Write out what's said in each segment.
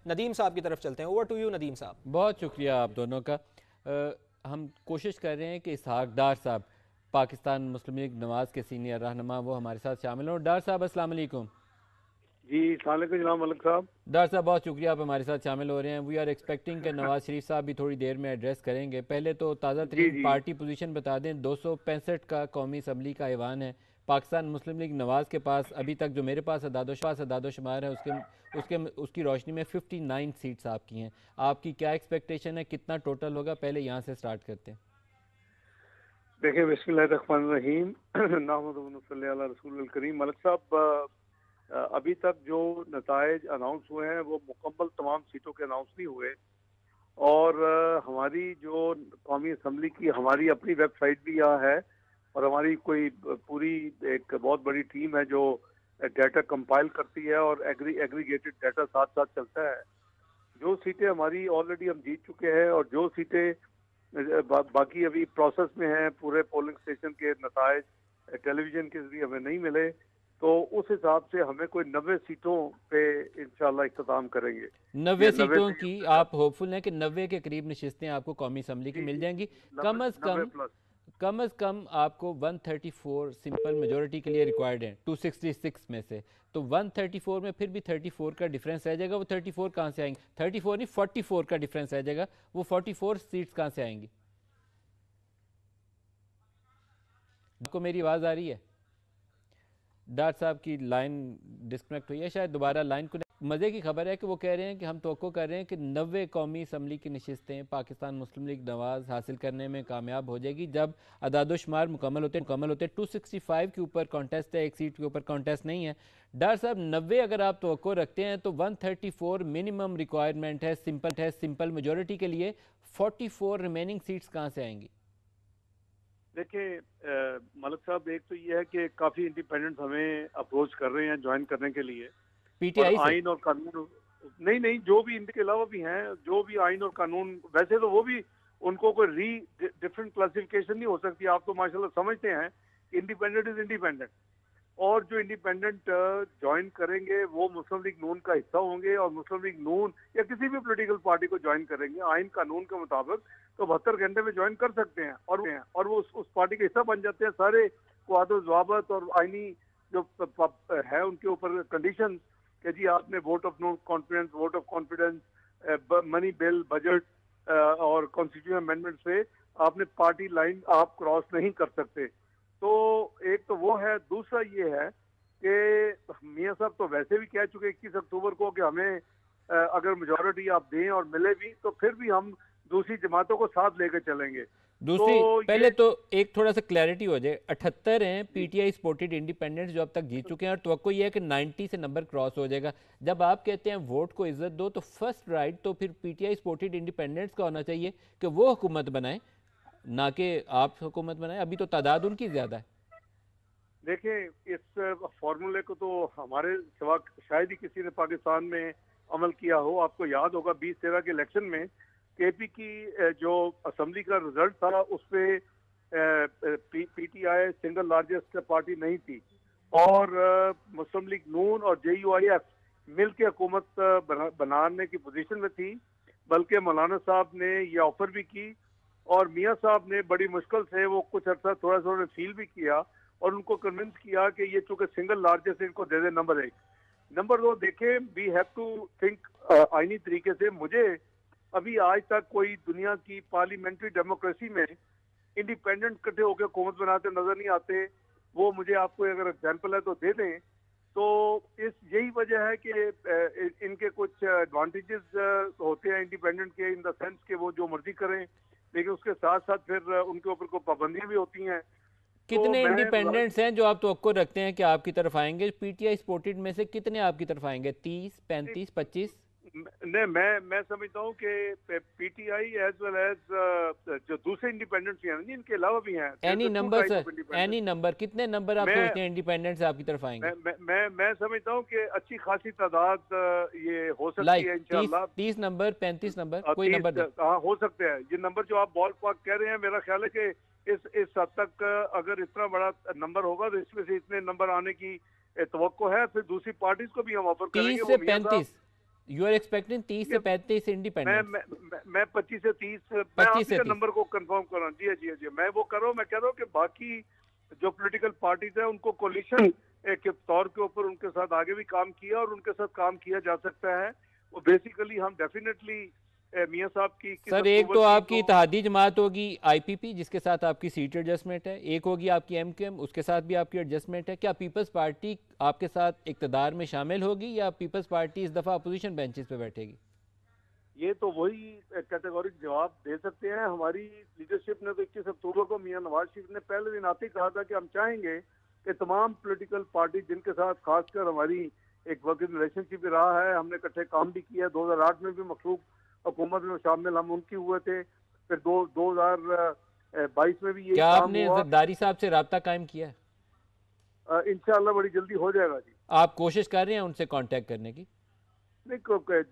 नदीम साहब की तरफ चलते हैं। ओवर टू यू नदीम साहब। बहुत शुक्रिया आप दोनों का। हम कोशिश कर रहे हैं कि इसहाक डार साहब, पाकिस्तान मुस्लिम लीग नवाज़ के सीनियर रहनुमा, वो हमारे साथ शामिल हों। डार साहब अस्सलाम वालेकुम। जी सलाम जनाब मलिक साहब। डार साहब बहुत शुक्रिया आप हमारे साथ शामिल हो रहे हैं। वी आर एक्सपेक्टिंग कि नवाज शरीफ साहब भी थोड़ी देर में एड्रेस करेंगे। पहले तो ताज़ा जी तरीन जी पार्टी पोजीशन बता दें। 265 का कौमी असम्बली का ऐवान है। पाकिस्तान मुस्लिम लीग नवाज़ के पास अभी तक जो मेरे पास अदादोशुमार है उसके उसकी रोशनी में 59 सीट्स आपकी हैं। आपकी क्या एक्सपेक्टेशन है, कितना टोटल होगा? पहले यहाँ से स्टार्ट करते हैं। देखिए बिस्मिल्लाहिर्रहमानिर्रहीम नाहमदुहुन्नसल्ली रसूल करीम। मलिक साहब, अभी तक जो नताइज अनाउंस हुए हैं वो मुकम्मल तमाम सीटों के अनाउंस नहीं हुए। और हमारी जो कौमी असम्बली की हमारी अपनी वेबसाइट भी यहाँ है और हमारी कोई पूरी एक बहुत बड़ी टीम है जो डाटा कंपाइल करती है और एग्रीगेटेड डाटा साथ साथ चलता है। जो सीटें हमारी ऑलरेडी हम जीत चुके हैं और जो सीटें बाकी अभी प्रोसेस में हैं, पूरे पोलिंग स्टेशन के नताइज टेलीविजन के जरिए हमें नहीं मिले, तो उस हिसाब से हमें कोई 90 सीटों पे इंशाल्लाह इख्तिताम करेंगे। 90 ये 90 सीटों की सीटों आप होपफुल हैं कि 90 के करीब नशिस्तें आपको कौमी असम्बली की जी मिल जी जाएंगी। 90 कम अज़ 90 कम प्लस। कम अज़ कम आपको 134 सिंपल मेजोरिटी के लिए रिक्वायर्ड है 266 में से। तो 134 में फिर भी 34 का डिफरेंस रह जाएगा। वो 34 कहाँ से आएंगे? 34 नहीं, 44 का डिफरेंस रह जाएगा। वो 44 सीट्स कहाँ से आएंगी? आपको मेरी आवाज़ आ रही है? डाट साहब की लाइन डिस्कनेक्ट हुई है शायद, दोबारा लाइन को। मज़े की खबर है कि वो कह रहे हैं कि हम तवक्को कर रहे हैं कि 90 कौमी असम्बली की नशिस्तें पाकिस्तान मुस्लिम लीग नवाज़ हासिल करने में कामयाब हो जाएगी जब अदादोशुमार मुकम्मल होते 265 के ऊपर कॉन्टेस्ट है, एक सीट के ऊपर कॉन्टेस्ट नहीं है। डार साहब 90 अगर आप तवक्को रखते हैं तो 134 मिनिमम रिक्वायरमेंट है सिंपल मेजोरिटी के लिए। 44 रिमेनिंग सीट्स कहाँ से आएंगी? देखिए मलिक साहब, एक तो ये है कि काफ़ी इंडिपेंडेंट्स हमें अप्रोच कर रहे हैं ज्वाइन करने के लिए। और पीटीआई से? आइन और कानून नहीं नहीं, जो भी इनके अलावा भी हैं, जो भी आइन और कानून, वैसे तो वो भी उनको कोई डिफरेंट क्लासिफिकेशन नहीं हो सकती। आप तो माशाल्लाह समझते हैं इंडिपेंडेंट इज इंडिपेंडेंट। और जो इंडिपेंडेंट ज्वाइन करेंगे वो मुस्लिम लीग नून का हिस्सा होंगे और मुस्लिम लीग नून या किसी भी पॉलिटिकल पार्टी को ज्वाइन करेंगे आइन कानून के मुताबिक तो 72 घंटे में ज्वाइन कर सकते हैं और वो उस पार्टी का हिस्सा बन जाते हैं। सारे वादो जवाबत और आइनी जो है उनके ऊपर कंडीशन कि जी आपने vote of no confidence, vote of confidence, money bill, budget और कॉन्स्टिट्यूशन अमेंडमेंट से आपने पार्टी लाइन आप क्रॉस नहीं कर सकते। तो एक तो वो है। दूसरा ये है कि मियां साहब तो वैसे भी कह चुके 21 अक्टूबर को कि हमें अगर मेजोरिटी आप दें और मिले भी तो फिर भी हम दूसरी जमातों को साथ लेकर चलेंगे। तो दूसरी, ये पहले तो एक थोड़ा सा क्लैरिटी हो जाए। 78 हैं पीटीआई सपोर्टेड इंडिपेंडेंट्स जो अब तक जीत चुके हैं और तवक्को ये है कि 90 से नंबर क्रॉस हो जाएगा। जब आप कहते हैं वोट को इज्जत दो तो फर्स्ट राइट तो फिर पीटीआई सपोर्टेड इंडिपेंडेंट्स का होना चाहिए कि वो हुकूमत बनाए, ना कि आप हुकूमत बनाए। अभी तो तादाद उनकी ज्यादा है। देखें, इस फॉर्मूले को तो हमारे सिवा शायद ही किसी ने पाकिस्तान में अमल किया हो। आपको याद होगा 2013 के इलेक्शन में केपी की जो असेंबली का रिजल्ट था उस पे पीटीआई सिंगल लार्जेस्ट पार्टी नहीं थी और मुस्लिम लीग नून और जेयूआईएफ मिल के हुकूमत बनाने की पोजीशन में थी। बल्कि मौलाना साहब ने ये ऑफर भी की और मियां साहब ने बड़ी मुश्किल से वो कुछ अर्सा थोड़ा सा फील भी किया और उनको कन्विंस किया कि ये चूंकि सिंगल लार्जेस्ट इनको दे दे। नंबर एक। नंबर दो, देखें वी हैव टू थिंक आईनी तरीके से। मुझे अभी आज तक कोई दुनिया की पार्लियामेंट्री डेमोक्रेसी में इंडिपेंडेंट इकट्ठे होकर हुकूमत बनाते नजर नहीं आते। वो मुझे आपको अगर एग्जाम्पल है तो दे दें। तो यही वजह है कि इनके कुछ एडवांटेजेस होते हैं इंडिपेंडेंट के, इन द सेंस के वो जो मर्जी करें, लेकिन उसके साथ साथ फिर उनके ऊपर कोई पाबंदियां भी होती हैं। तो कितने मैं इंडिपेंडेंट्स हैं जो आप तवक्को रखते हैं कि आपकी तरफ आएंगे? पीटीआई सपोर्टेड में से कितने आपकी तरफ आएंगे? 30, 35, 25? नहीं, मैं समझता हूँ कि पीटीआई एज वेल एज जो दूसरे इंडिपेंडेंट्स हैं इनके अलावा भी हैं। Any number sir, any number, कितने नंबर आप मैं सोचते हैं इंडिपेंडेंट्स आपकी तरफ आएंगे? मैं समझता हूँ कि अच्छी खासी तादाद ये हो सकती लाइक है 30, इंशाल्लाह। 30 नंबर, 35 नंबर, कोई 30 नंबर दे। हाँ हो सकते हैं। ये नंबर जो आप बॉल पार्क कह रहे हैं, मेरा ख्याल है कि इस हद तक अगर इतना बड़ा नंबर होगा तो इसमें से इतने नंबर आने की तवक्को है। फिर दूसरी पार्टीज को भी हम ऑफर 30 करेंगे। से वो मियां साहब 35? यू आर एक्सपेक्टिंग 30 से 35 इंडिपेंडेंट? मैं 25 से 30, मैं 25 से आपके 30 नंबर को कंफर्म कर रहा हूँ। जी जी जी, मैं वो कर रहा हूँ। मैं कह रहा हूँ कि बाकी जो पॉलिटिकल पार्टीज है उनको कोलिशन के तौर के ऊपर उनके साथ आगे भी काम किया और उनके साथ काम किया जा सकता है। वो बेसिकली हम डेफिनेटली मियां साहब की सर, एक तो आपकी इत्तेहादी जमात होगी आईपीपी, जिसके साथ आपकी सीट एडजस्टमेंट है, एक होगी आपकी एमकेएम, उसके साथ भी आपकी एडजस्टमेंट है। क्या पीपल्स पार्टी आपके साथ इक़्तिदार में शामिल होगी या पीपल्स पार्टी इस दफ़ा अपोजिशन बेंचेस पे बैठेगी? ये तो वही कैटेगोरिक जवाब दे सकते हैं। हमारी लीडरशिप ने तो 21 अक्टूबर को मियां नवाज शरीफ ने पहले दिन आते ही कहा था कि हम चाहेंगे कि तमाम पॉलिटिकल पार्टी जिनके साथ खासकर हमारी एक वर्किंग रिलेशनशिप रहा है, हमने इकट्ठे काम भी किया। 2008 में भी मखलूक हुकूमत में शामिल हम उनकी हुए थे, फिर 2022 में भी ये क्या काम आपने हुआ। जरदारी साहब से रब्ता कायम किया है? इंशाल्लाह बड़ी जल्दी हो जाएगा जी। आप कोशिश कर रहे हैं उनसे कांटेक्ट करने की? नहीं,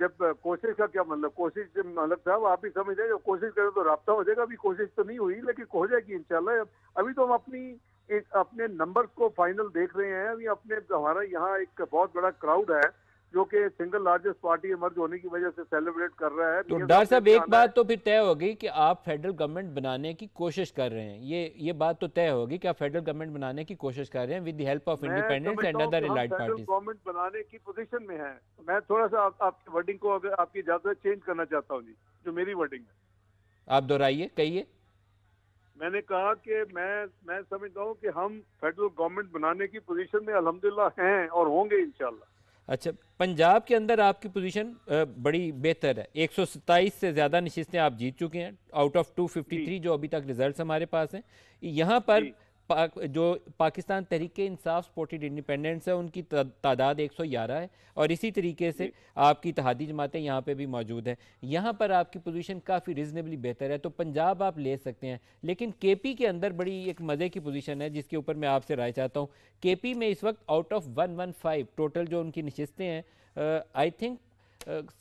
जब कोशिश का क्या मतलब, कोशिश मतलब साहब आप भी समझ रहे हैं, जब कोशिश करें तो राब्ता हो जाएगा। अभी कोशिश तो नहीं हुई लेकिन हो जाएगी इंशाल्लाह। अभी तो हम अपने नंबर्स को फाइनल देख रहे हैं। अभी हमारा यहाँ एक बहुत बड़ा क्राउड है जो कि सिंगल लार्जेस्ट पार्टी इमर्ज होने की वजह से सेलिब्रेट कर रहा है। तो डॉक्टर साहब, एक बात तो फिर तय होगी कि आप फेडरल गवर्नमेंट बनाने की कोशिश कर रहे हैं। ये बात तो तय होगी कि आप फेडरल गवर्नमेंट बनाने की कोशिश कर रहे हैं with the help of independents and other allied parties. Government बनाने की पोजीशन में है। मैं थोड़ा सा आपकी वर्डिंग को अगर आपकी इजाजत चेंज करना चाहता हूँ जी, जो मेरी वर्डिंग है आप दोहराइए, कहिए। मैंने कहा कि मैं समझता हूँ कि हम फेडरल गवर्नमेंट बनाने की पोजीशन में अल्हम्दुलिल्लाह हैं और होंगे इंशाल्लाह। अच्छा, पंजाब के अंदर आपकी पोजीशन बड़ी बेहतर है। 127 से ज़्यादा नशिस्तें आप जीत चुके हैं आउट ऑफ 253 जो अभी तक रिजल्ट्स हमारे पास हैं। यहाँ पर जो पाकिस्तान तहरीक इंसाफ सपोर्टेड इंडिपेंडेंट्स है उनकी तादाद 111 है और इसी तरीके से आपकी इत्तेहादी जमातें यहाँ पे भी मौजूद हैं। यहाँ पर आपकी पोजीशन काफ़ी रिजनेबली बेहतर है, तो पंजाब आप ले सकते हैं। लेकिन केपी के अंदर बड़ी एक मज़े की पोजीशन है जिसके ऊपर मैं आपसे राय चाहता हूँ। केपी में इस वक्त आउट ऑफ 115 टोटल जो उनकी नशिस्तें हैं, आई थिंक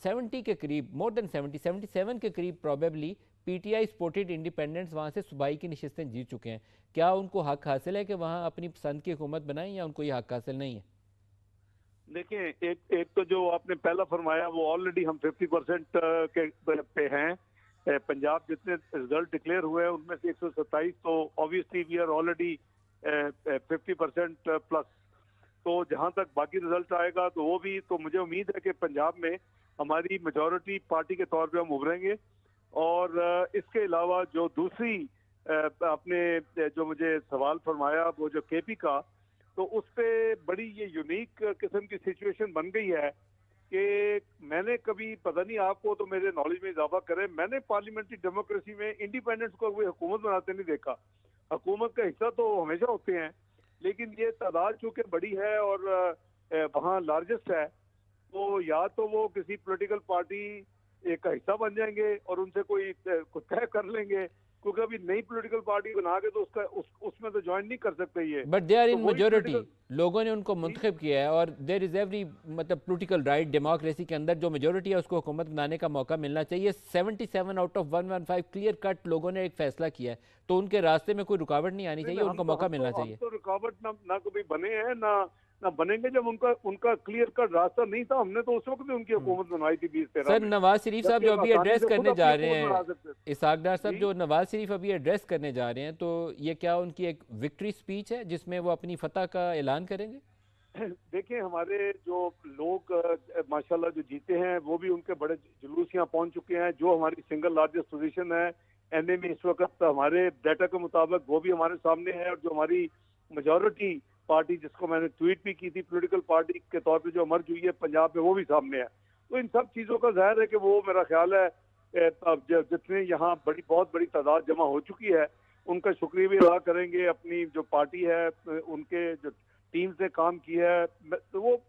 70 के करीब, मोर देन 77 के करीब प्रॉबेबली पीटीआई सपोर्टेड इंडिपेंडेंट्स वहाँ से सूबाई की नशिस्तें जीत चुके हैं। क्या उनको हक हासिल है कि वहाँ अपनी पसंद की हुकूमत बनाएं या उनको ये हक हासिल नहीं है? देखिए, एक तो जो आपने पहला फरमाया वो ऑलरेडी हम 50% के पे हैं। पंजाब जितने रिजल्ट डिक्लेयर हुए हैं उनमें से 127, तो obviously we are already 50% plus. तो जहां तक बाकी रिजल्ट आएगा तो वो भी, तो मुझे उम्मीद है कि पंजाब में हमारी मेजॉरिटी पार्टी के तौर पे हम उभरेंगे। और इसके अलावा जो दूसरी आपने जो मुझे सवाल फरमाया वो जो केपी का, तो उस पे बड़ी ये यूनिक किस्म की सिचुएशन बन गई है कि मैंने कभी, पता नहीं आपको तो मेरे नॉलेज में इजाफा करे, मैंने पार्लियामेंट्री डेमोक्रेसी में इंडिपेंडेंट्स को कोई हुकूमत बनाते नहीं देखा। हुकूमत का हिस्सा तो हमेशा होते हैं, लेकिन ये तादाद चूंकि बड़ी है और वहाँ लार्जेस्ट है, तो या तो वो किसी पॉलिटिकल पार्टी एक हिस्सा बन जाएंगे और उनसे कोई तय कर लेंगे, क्योंकि अभी नई पॉलिटिकल पार्टी बना के तो उसमें तो ज्वाइन नहीं कर सकते ये। But they are in majority, लोगों ने उनको मुंतखब किया है और देयर इज एवरी मतलब पॉलिटिकल राइट डेमोक्रेसी के अंदर जो मेजोरिटी है उसको हुकूमत बनाने का मौका मिलना चाहिए। 77 आउट ऑफ 115 क्लियर कट लोगों ने एक फैसला किया है, तो उनके रास्ते में कोई रुकावट नहीं आनी चाहिए, उनको मौका मिलना चाहिए। तो रुकावट ना कभी बने हैं ना बनेंगे। जब उनका क्लियर कट रास्ता नहीं था, हमने तो उस वक्त भी उनकी हुकूमत बनाई थी 2013 सर में। नवाज शरीफ साहब जो अभी एड्रेस करने जा रहे हैं, इसहाक डार साहब जी? जो नवाज शरीफ अभी एड्रेस करने जा रहे हैं, तो ये क्या उनकी एक विक्ट्री स्पीच है जिसमें वो अपनी फतह का ऐलान करेंगे? देखिए, हमारे जो लोग माशाल्लाह जो जीते हैं वो भी उनके बड़े जुलूस यहाँ पहुंच चुके हैं। जो हमारी सिंगल लार्जेस्ट पोजीशन है एनए में इस वक्त हमारे डाटा के मुताबिक वो भी हमारे सामने है। और जो हमारी मेजॉरिटी पार्टी, जिसको मैंने ट्वीट भी की थी पॉलिटिकल पार्टी के तौर पे जो मर्ज हुई है पंजाब में, वो भी सामने है। तो इन सब चीज़ों का जाहिर है कि वो, मेरा ख्याल है जितने यहाँ बहुत बड़ी तादाद जमा हो चुकी है उनका शुक्रिया भी अदा करेंगे। अपनी जो पार्टी है उनके जो टीम से काम किया है, तो वो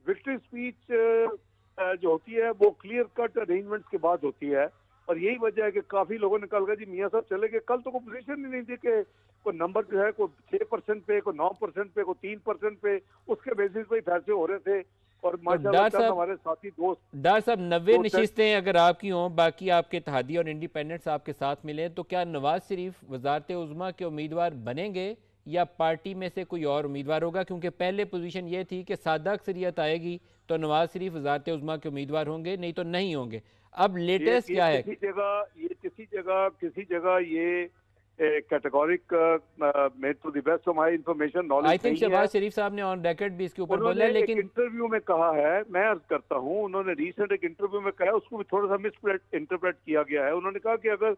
विक्ट्री स्पीच जो होती है वो क्लियर कट अरेंजमेंट्स के बाद होती है। और यही वजह है कि काफी लोगों ने कल कहा जी मियां साहब चले गए, कल तो कोई पोजीशन ही नहीं थी कि कोई नंबर जो है कोई 6% पे, कोई 9% पे, कोई 3% पे, उसके बेसिस पे फैसले हो रहे थे। और माशाल्लाह हमारे साथी दोस्त डार साहब 90 नशिस्तें अगर आपकी हों, बाकी आपके इत्तेहादी और इंडिपेंडेंट्स आपके साथ मिले, तो क्या नवाज शरीफ वजारत उज़्मा के उम्मीदवार बनेंगे या पार्टी में से कोई और उम्मीदवार होगा? क्योंकि पहले पोजीशन ये थी कि सादा अक्सरियत आएगी तो नवाज शरीफ वज़ारत उज़्मा के उम्मीदवार होंगे, नहीं तो नहीं होंगे। अब ये लेटेस्ट क्या है? किसी जगह ये कैटेगोरिक में to the best of my information I knowledge think नहीं है। शहबाज शरीफ साहब ने ऑन रिकॉर्ड भी इसके ऊपर बोला उन्होंने है, एक लेकिन इंटरव्यू में कहा है, मैं अर्ज करता हूँ, उन्होंने रिसेंट एक इंटरव्यू में कहा है, उसको भी थोड़ा सा मिस इंटरप्रेट किया गया है। उन्होंने कहा कि अगर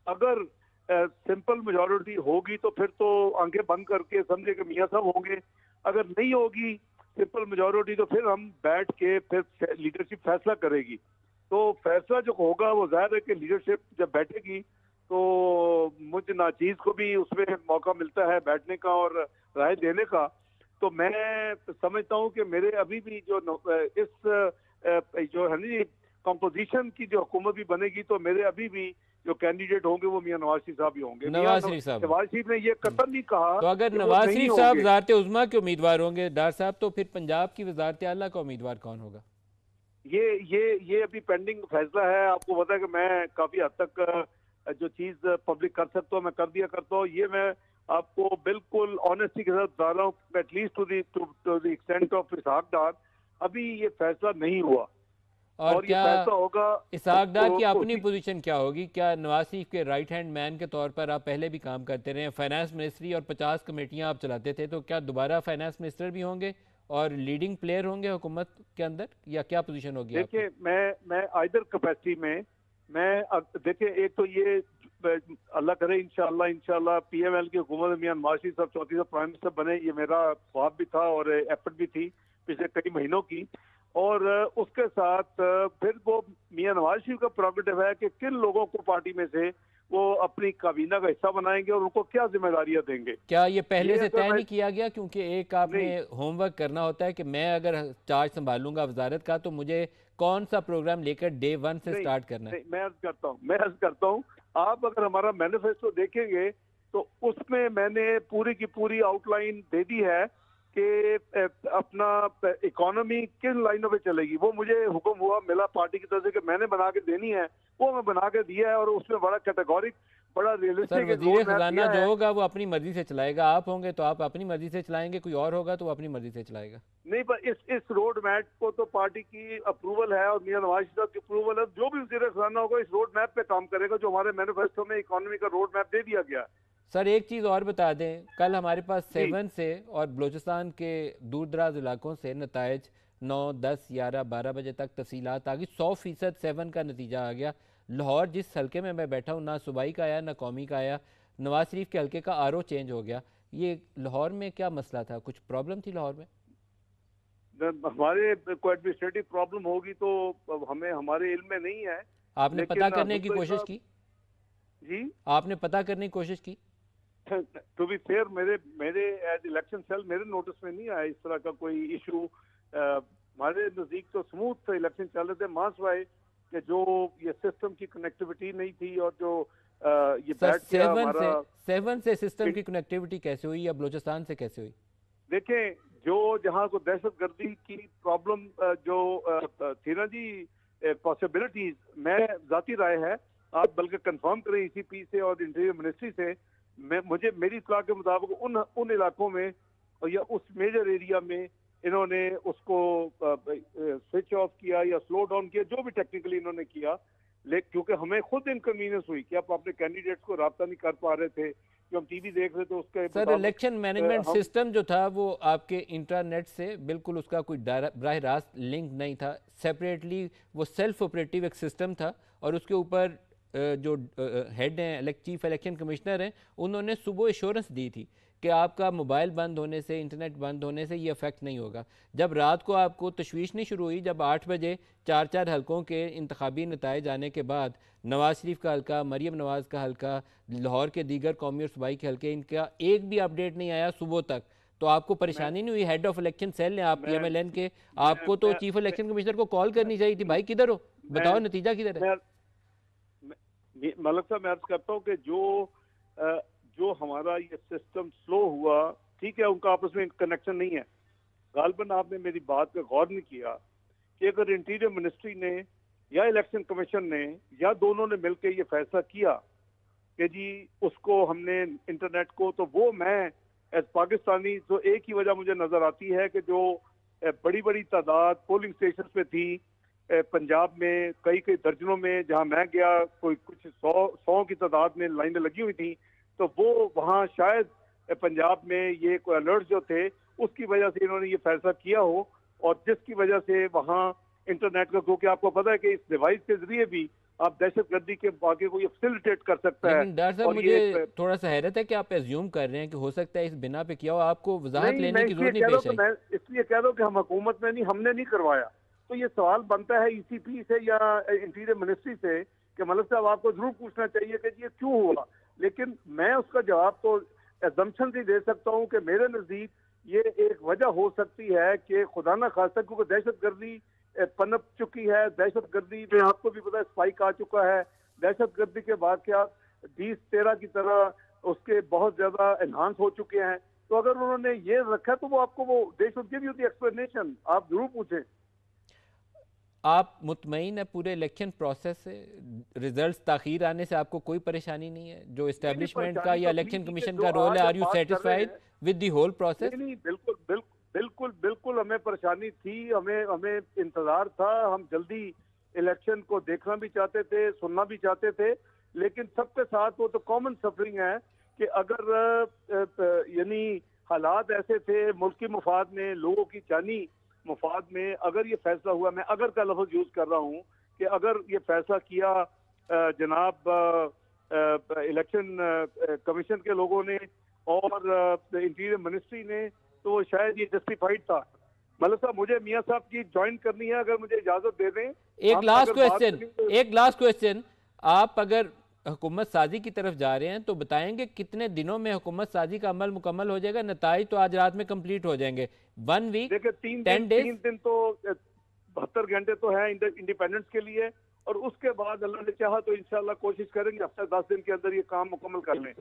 अगर सिंपल मेजोरिटी होगी तो फिर तो आंखें बंद करके समझे कि मियां साहब होंगे, अगर नहीं होगी सिंपल मेजोरिटी तो फिर हम बैठ के फिर लीडरशिप फैसला करेगी। तो फैसला जो होगा वो जाहिर है कि लीडरशिप जब बैठेगी तो मुझ नाचीज को भी उसमें मौका मिलता है बैठने का और राय देने का। तो मैं समझता हूँ कि मेरे अभी भी जो इस जो है ना कंपोजिशन की जो हुकूमत भी बनेगी तो मेरे अभी भी जो कैंडिडेट होंगे वो मियां नवाज शरीफ साहब ही होंगे। नवाज शरीफ साहब, नवाज शरीफ ने ये कतई नहीं कहा तो अगर कि वो नवाज नहीं शरीफ साहब होंगे। वज़ारत उज़्मा के उम्मीदवार होंगे डार साहब, तो फिर पंजाब की वज़ारत आला का उम्मीदवार कौन होगा? ये अभी पेंडिंग फैसला है। आपको पता है कि मैं काफी हद तक जो चीज पब्लिक कर सकता हूँ मैं कर दिया करता हूँ। ये मैं आपको बिल्कुल ऑनेस्टी के साथ बता रहा हूँ, at least to the extent of Ishaq Dar अभी ये फैसला नहीं हुआ और और ये क्या फैसला होगा। इसहाक डार की अपनी उसी- पोजीशन क्या होगी? क्या नवाज शरीफ के राइट हैंड मैन के तौर पर आप पहले भी काम करते रहे, फाइनेंस मिनिस्ट्री और 50 कमेटियां आप चलाते थे, तो क्या दोबारा फाइनेंस मिनिस्टर भी होंगे और लीडिंग प्लेयर होंगे हुकूमत के अंदर, या क्या पोजीशन होगी आपकी? देखिए मैं आइदर कैपेसिटी में देखिए एक तो ये अल्लाह करे इंशाल्लाह पीएमएल की हुकूमत में मियां नवाज शरीफ साहब चौथी साहब प्राइम मिनिस्टर बने, ये मेरा ख्वाब भी था और एफर्ट भी थी पिछले कई महीनों की। और उसके साथ फिर वो मियां नवाज शरीफ का प्रोग्रेटिव है कि किन लोगों को पार्टी में से वो अपनी काबीना का हिस्सा बनाएंगे और उनको क्या जिम्मेदारियां देंगे। क्या ये पहले ये से अगर तय मैं- नहीं किया गया? क्योंकि एक आपने होमवर्क करना होता है कि मैं अगर चार्ज संभालूंगा वजारत का तो मुझे कौन सा प्रोग्राम लेकर डे 1 से स्टार्ट करना है। नहीं, मैं अर्ज करता हूँ आप अगर हमारा मैनिफेस्टो देखेंगे तो उसमें मैंने पूरी की पूरी आउटलाइन दे दी है कि अपना इकोनॉमी किन लाइनों पे चलेगी। वो मुझे हुक्म हुआ मिला पार्टी की तरफ से कि मैंने बना के देनी है, वो मैं बना के दिया है और उसमें बड़ा कैटेगोरिक बड़ा सर, रियलिस्टिक वजीर खजाना जो होगा वो अपनी मर्जी से चलाएगा, आप होंगे तो आप अपनी मर्जी से चलाएंगे, कोई और होगा तो वो अपनी मर्जी से चलाएगा। नहीं, पर इस रोड मैप को तो पार्टी की अप्रूवल है और मियां नवाज शरीफ साहब की अप्रूवल है। जो भी वजीर खजाना होगा इस रोड मैप पे काम करेगा जो हमारे मैनिफेस्टो में इकोनॉमी का रोड मैप दे दिया गया। सर एक चीज़ और बता दें, कल हमारे पास जी। 7 से और बलूचिस्तान के दूर दराज इलाकों से नताइज 9, 10, 11, 12 बजे तक तफसीलात आ गई। 100% 7 का नतीजा आ गया। लाहौर जिस हल्के में मैं बैठा हूँ ना सूबाई का आया ना कौमी का आया, नवाज शरीफ के हल्के का आरओ चेंज हो गया। ये लाहौर में क्या मसला था? कुछ प्रॉब्लम थी लाहौर में? हमारे कोई एडमिनिस्ट्रेटिव प्रॉब्लम होगी तो हमें हमारे इल्म में नहीं है। आपने लेकिन पता करने की मुझको कोशिश इतना- की? जी, आपने पता करने की कोशिश की? टू बी फेयर मेरे एज इलेक्शन सेल मेरे नोटिस में नहीं आया इस तरह का कोई इशू। हमारे नजदीक तो स्मूथ इलेक्शन चल रहे थे, मासवाए कि जो ये सिस्टम की कनेक्टिविटी नहीं थी और जो ये सर बैठ के 7 हमारा से 7 से सिस्टम की कनेक्टिविटी कैसे हुई या बलूचिस्तान से कैसे हुई? देखें जो जहाँ को दहशतगर्दी की प्रॉब्लम जो थी ना जी, पॉसिबिलिटीज मैं जाती राय है आप बल्कि कंफर्म करें ईसीपी से और इंटीरियर मिनिस्ट्री से। मेरी इत्तला के मुताबिक उन इलाकों में या उस मेजर एरिया में इन्होंने उसको स्विच ऑफ किया या स्लो डाउन किया, जो भी टेक्निकली इन्होंने किया। लेकिन क्योंकि हमें खुद इनकन्वीनियंस हुई कि आप अपने कैंडिडेट्स को राब्ता नहीं कर पा रहे थे, जो हम टीवी देख रहे थे उसके सर इलेक्शन मैनेजमेंट हम- सिस्टम जो था वो आपके इंटरनेट से बिल्कुल उसका कोई बराह रास्त लिंक नहीं था। सेपरेटली वो सेल्फ ऑपरेटिव एक सिस्टम था और उसके ऊपर जो हेड हैं चीफ इलेक्शन कमिश्नर हैं उन्होंने सुबह एश्योरेंस दी थी कि आपका मोबाइल बंद होने से इंटरनेट बंद होने से ये अफेक्ट नहीं होगा। जब रात को आपको तशवीश नहीं शुरू हुई, जब 8 बजे 4 हल्कों के इंतखाबी नताइज आने के बाद नवाज शरीफ का हल्का, मरीम नवाज का हल्का, लाहौर के दीगर कौमी और सूबाई के हल्के, इनका एक भी अपडेट नहीं आया सुबह तक, तो आपको परेशानी नहीं हुई? हेड ऑफ इलेक्शन सेल ने, आप PMLN के, आपको तो चीफ इलेक्शन कमिश्नर को कॉल करनी चाहिए थी, भाई किधर हो, बताओ नतीजा किधर है? मलक साहब मैं अर्ज करता हूँ कि जो हमारा ये सिस्टम स्लो हुआ, ठीक है उनका आपस में कनेक्शन नहीं है। गालबन आपने मेरी बात पे गौर नहीं किया कि अगर इंटीरियर मिनिस्ट्री ने या इलेक्शन कमीशन ने या दोनों ने मिलकर ये फैसला किया कि जी उसको हमने इंटरनेट को, तो वो मैं एज पाकिस्तानी तो एक ही वजह मुझे नजर आती है कि जो बड़ी बड़ी तादाद पोलिंग स्टेशन पे थी। पंजाब में कई कई दर्जनों में, जहां मैं गया कोई कुछ सौ की तादाद में लाइनें लगी हुई थी। तो वो वहां शायद पंजाब में ये कोई अलर्ट जो थे उसकी वजह से इन्होंने ये फैसला किया हो, और जिसकी वजह से वहां इंटरनेट का, क्योंकि आपको पता है कि इस डिवाइस के जरिए भी आप दहशतगर्दी के वाक़े को ये फैसिलिटेट कर सकता है। लेकिन डॉक्टर साहब मुझे थोड़ा सा हैरत है कि आप एज्यूम कर रहे हैं कि हो सकता है इस बिना पे किया हो, आपको वजाहत लेने की जरूरत नहीं पेश आई। मैं इसलिए कह रहा हूँ कि हम हुकूमत में नहीं, हमने नहीं करवाया। तो ये सवाल बनता है ईसीपी से या इंटीरियर मिनिस्ट्री से कि मलिक साहब आपको जरूर पूछना चाहिए कि ये क्यों हुआ। लेकिन मैं उसका जवाब तो एजम्पशन से दे सकता हूँ कि मेरे नज़दीक ये एक वजह हो सकती है कि खुदा ना खास्ता, क्योंकि दहशतगर्दी पनप चुकी है, दहशतगर्दी में आपको भी पता है स्पाइक आ चुका है, दहशतगर्दी के वाक़यात 2013 की तरह उसके बहुत ज्यादा एनहांस हो चुके हैं। तो अगर उन्होंने ये रखा तो वो आपको वो they should give you the explanation, आप जरूर पूछें। आप मुतमईन है पूरे इलेक्शन प्रोसेस से? रिजल्ट्स ताखीर आने से आपको कोई परेशानी नहीं है? जो इस्टेब्लिशमेंट का या इलेक्शन कमीशन का रोल है, are you satisfied with the whole process? नहीं, बिल्कुल बिल्कुल बिल्कुल बिल्कुल हमें परेशानी थी, हमें हमें इंतजार था, हम जल्दी इलेक्शन को देखना भी चाहते थे, सुनना भी चाहते थे। लेकिन सबके साथ वो तो कॉमन सफरिंग है कि अगर यानी हालात ऐसे थे, मुल्क की मुफाद में, लोगों की जानी मुफाद में, अगर ये फैसला हुआ, मैं अगर का लफ्ज यूज कर रहा हूँ कि अगर ये फैसला किया जनाब इलेक्शन कमीशन के लोगों ने और इंटीरियर मिनिस्ट्री ने, तो शायद ये जस्टिफाइड था। मतलब साहब मुझे मियां साहब की ज्वाइन करनी है, अगर मुझे इजाजत दे दें। एक लास्ट क्वेश्चन, आप अगर हुकूमत साजी की तरफ जा रहे हैं तो बताएंगे कितने दिनों में हुकूमत साजी का अमल मुकम्मल हो जाएगा? नताइज तो आज रात में कंप्लीट हो जाएंगे। 1 वीक, देखिए 10 डेज? 3 दिन तो 72 घंटे तो है इंडिपेंडेंस के लिए, और उसके बाद अल्लाह ने चाहा तो इंशाल्लाह कोशिश करेंगे हफ्ते 10 दिन के अंदर ये काम मुकम्मल कर लें।